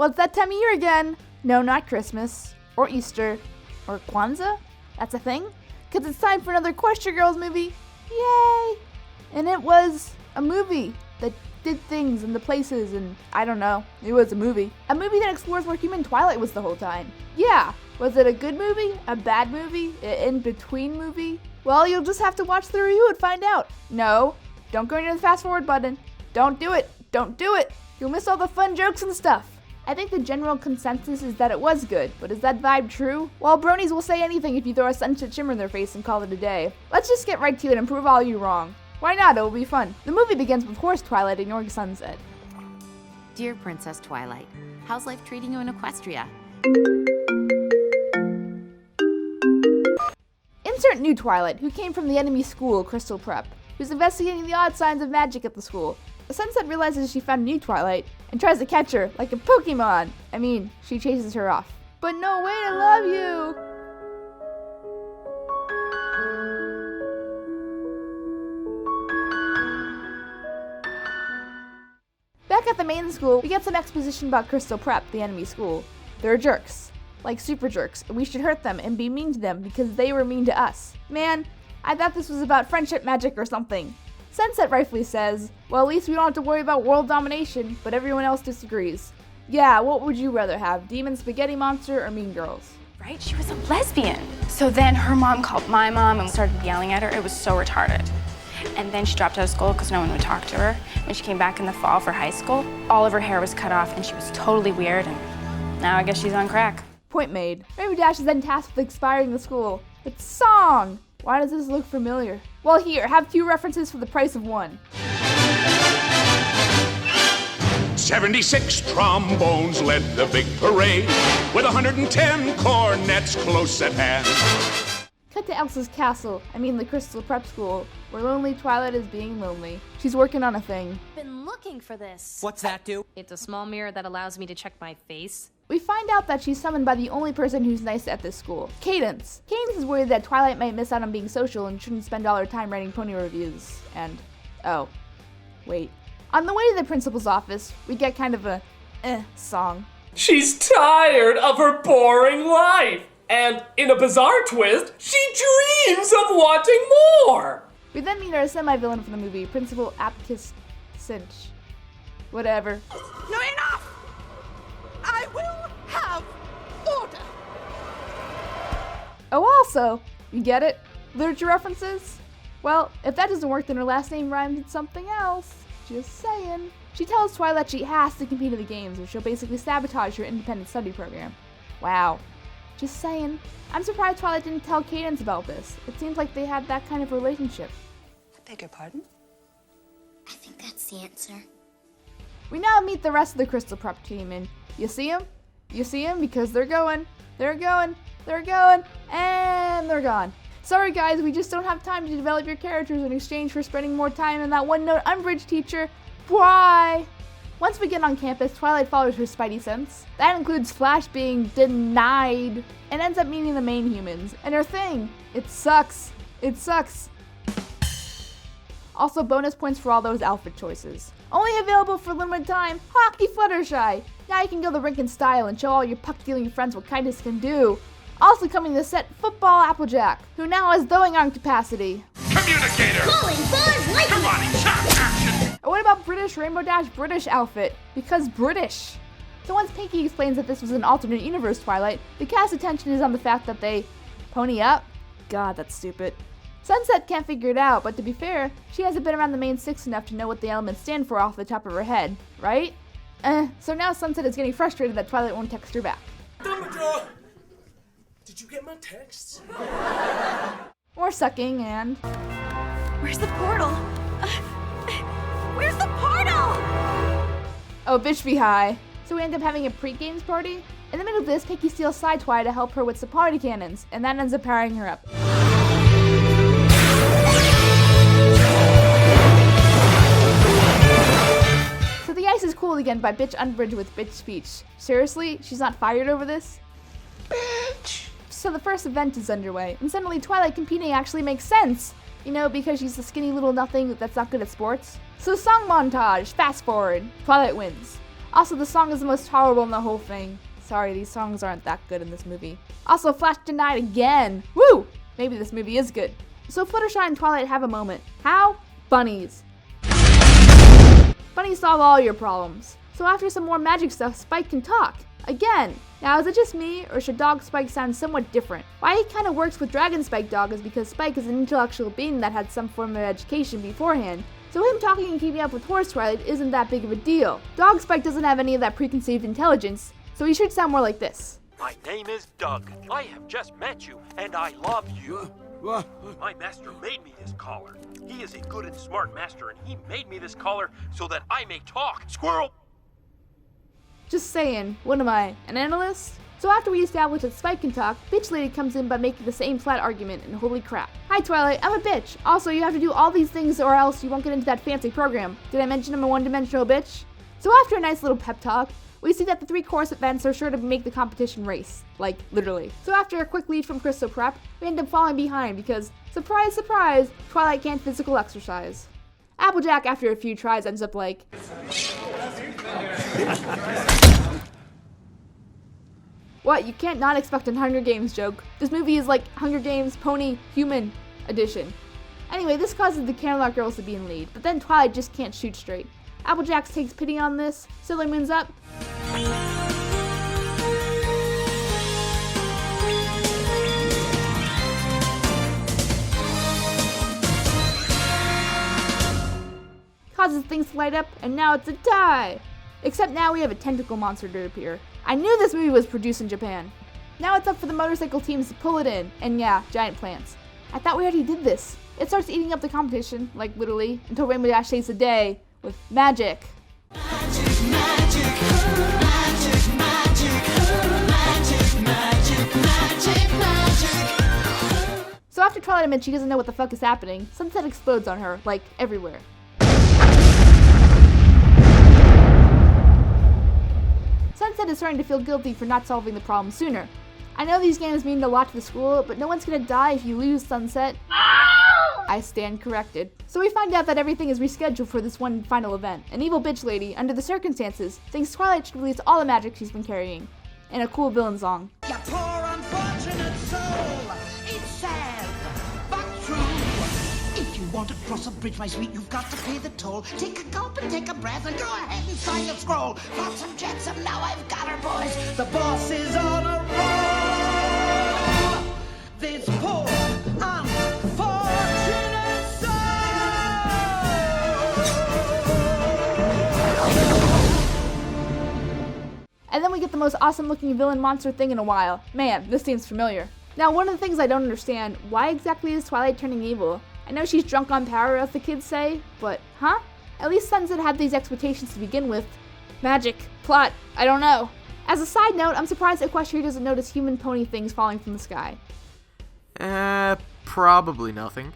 Well, it's that time of year again. No, not Christmas, or Easter, or Kwanzaa. That's a thing. Because it's time for another Question Girls movie. Yay! And it was a movie that did things and the places, and I don't know. It was a movie. A movie that explores where human Twilight was the whole time. Yeah. Was it a good movie? A bad movie? An in-between movie? Well, you'll just have to watch the review and find out. No, don't go near the fast forward button. Don't do it. Don't do it. You'll miss all the fun jokes and stuff. I think the general consensus is that it was good, but is that vibe true? Well, bronies will say anything if you throw a sunset shimmer in their face and call it a day. Let's just get right to it and prove all you wrong. Why not? It will be fun. The movie begins with Horse Twilight ignoring Sunset. Dear Princess Twilight, how's life treating you in Equestria? Insert new Twilight, who came from the enemy school, Crystal Prep, who's investigating the odd signs of magic at the school. Sunset realizes she found a new Twilight and tries to catch her like a Pokemon. I mean, she chases her off. But no way to love you! Back at the main school, we get some exposition about Crystal Prep, the enemy school. They're jerks. Like super jerks, and we should hurt them and be mean to them because they were mean to us. Man, I thought this was about friendship magic or something. Sunset rightfully says, well, at least we don't have to worry about world domination, but everyone else disagrees. Yeah, what would you rather have, Demon Spaghetti Monster or Mean Girls? Right? She was a lesbian. So then her mom called my mom and started yelling at her. It was so retarded. And then she dropped out of school because no one would talk to her. When she came back in the fall for high school, all of her hair was cut off and she was totally weird, and now I guess she's on crack. Point made. Rainbow Dash is then tasked with expiring the school. But song! Why does this look familiar? Well, here, have 2 references for the price of 1. 76 trombones led the big parade, with 110 cornets close at hand. Cut to Elsa's castle, the Crystal Prep School, where lonely Twilight is being lonely. She's working on a thing. Been looking for this. What's that do? It's a small mirror that allows me to check my face. We find out that she's summoned by the only person who's nice at this school, Cadence. Cadence is worried that Twilight might miss out on being social and shouldn't spend all her time writing pony reviews. And, oh, wait. On the way to the principal's office, we get kind of a song. She's tired of her boring life. And in a bizarre twist, she dreams of wanting more. We then meet our semi-villain from the movie, Principal Apicus Cinch. Whatever. No, enough! I will have order! Oh, also, you get it? Literature references? Well, if that doesn't work, then her last name rhymes with something else. Just saying. She tells Twilight she has to compete in the games, or she'll basically sabotage her independent study program. Wow. Just saying. I'm surprised Twilight didn't tell Cadence about this. It seems like they had that kind of relationship. I beg your pardon? I think that's the answer. We now meet the rest of the Crystal Prep team, and you see them? You see them? Because they're going, and they're gone. Sorry guys, we just don't have time to develop your characters in exchange for spending more time in that one-note Umbridge teacher. Why? Once we get on campus, Twilight follows her spidey sense. That includes Flash being denied, and ends up meeting the main humans. And her thing, it sucks. It sucks. Also, bonus points for all those outfit choices. Only available for limited time, Hockey Fluttershy. Now you can go the rink in style and show all your puck-dealing friends what kindness can do. Also coming to the set, Football Applejack, who now has throwing arm capacity. Communicator! Calling for lightning! Karate chop action! Or what about British Rainbow Dash British outfit? Because British. So once Pinky explains that this was an alternate universe Twilight, the cast's attention is on the fact that they pony up? God, that's stupid. Sunset can't figure it out, but to be fair, she hasn't been around the main 6 enough to know what the elements stand for off the top of her head, right? So now Sunset is getting frustrated that Twilight won't text her back. Dumbledore! Did you get my texts? More sucking and... Where's the portal? Where's the portal? Oh, bitch be high. So we end up having a pre-games party? In the middle of this, Pinky steals Side Twilight to help her with some party cannons, and that ends up powering her up. So the ice is cooled again by Bitch Umbridge with bitch speech. Seriously? She's not fired over this? Bitch! So the first event is underway, and suddenly Twilight competing actually makes sense. You know, because she's a skinny little nothing that's not good at sports. So song montage, fast forward, Twilight wins. Also, the song is the most tolerable in the whole thing. Sorry, these songs aren't that good in this movie. Also, Flash denied again. Woo! Maybe this movie is good. So Fluttershy and Twilight have a moment. How? Bunnies. Bunnies solve all your problems. So after some more magic stuff, Spike can talk. Again. Now, is it just me, or should Dog Spike sound somewhat different? Why he kind of works with Dragon Spike Dog is because Spike is an intellectual being that had some form of education beforehand. So him talking and keeping up with Horse Twilight isn't that big of a deal. Dog Spike doesn't have any of that preconceived intelligence, so he should sound more like this. My name is Doug. I have just met you, and I love you. My master made me this collar. He is a good and smart master, and he made me this collar so that I may talk. Squirrel! Just saying, what am I, an analyst? So after we establish that Spike can talk, Bitch Lady comes in by making the same flat argument, and holy crap. Hi Twilight, I'm a bitch. Also, you have to do all these things or else you won't get into that fancy program. Did I mention I'm a one-dimensional bitch? So after a nice little pep talk, we see that the 3 course events are sure to make the competition race. Like, literally. So after a quick lead from Crystal Prep, we end up falling behind because, surprise, surprise, Twilight can't physical exercise. Applejack, after a few tries, ends up like... What? You can't not expect a Hunger Games joke. This movie is like Hunger Games Pony Human Edition. Anyway, this causes the Camelot girls to be in lead, but then Twilight just can't shoot straight. Applejack takes pity on this, Sailor Moon's up. Causes things to light up, and now it's a tie! Except now we have a tentacle monster to appear. I knew this movie was produced in Japan. Now it's up for the motorcycle teams to pull it in, and yeah, giant plants. I thought we already did this. It starts eating up the competition, like literally, until Rainbow Dash saves the day with magic. So after Twilight admits she doesn't know what the fuck is happening, Sunset explodes on her, like everywhere. Sunset is starting to feel guilty for not solving the problem sooner. I know these games mean a lot to the school, but no one's gonna die if you lose, Sunset. I stand corrected. So we find out that everything is rescheduled for this one final event. An evil bitch lady, under the circumstances, thinks Twilight should release all the magic she's been carrying. In a cool villain song. You poor unfortunate soul, it's sad, but true. If you want to cross a bridge, my sweet, you've got to pay the toll. Take a gulp and take a breath and go ahead and sign the scroll. Flotsam jetsam, now I've got her, boys. The boss is on a roll. This poor unfortunate soul. And then we get the most awesome looking villain monster thing in a while. Man, this seems familiar. Now, one of the things I don't understand, why exactly is Twilight turning evil? I know she's drunk on power, as the kids say, but huh? At least Sunset had these expectations to begin with. Magic, plot, I don't know. As a side note, I'm surprised Equestria doesn't notice human pony things falling from the sky. Probably nothing.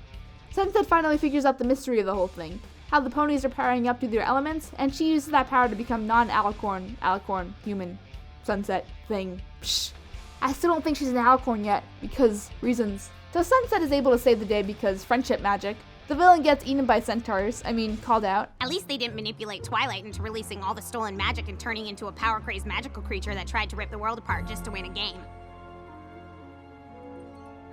Sunset finally figures out the mystery of the whole thing. How the ponies are powering up to their elements, and she uses that power to become alicorn, human, Sunset thing. Psh. I still don't think she's an alicorn yet, because reasons. So Sunset is able to save the day because friendship magic. The villain gets eaten by centaurs, called out. At least they didn't manipulate Twilight into releasing all the stolen magic and turning into a power-crazed magical creature that tried to rip the world apart just to win a game.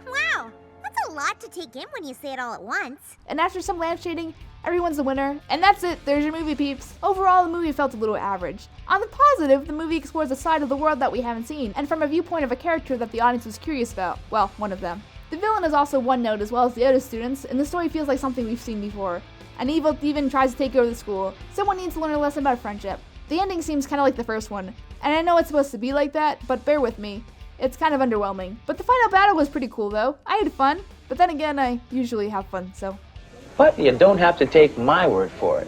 Wow, that's a lot to take in when you say it all at once. And after some lamp shading, everyone's the winner. And that's it, there's your movie, peeps. Overall, the movie felt a little average. On the positive, the movie explores a side of the world that we haven't seen, and from a viewpoint of a character that the audience was curious about. Well, one of them. The villain is also one note as well as the other students, and the story feels like something we've seen before. An evil demon tries to take over the school. Someone needs to learn a lesson about friendship. The ending seems kind of like the first one, and I know it's supposed to be like that, but bear with me. It's kind of underwhelming. But the final battle was pretty cool though. I had fun, but then again, I usually have fun, so. But you don't have to take my word for it.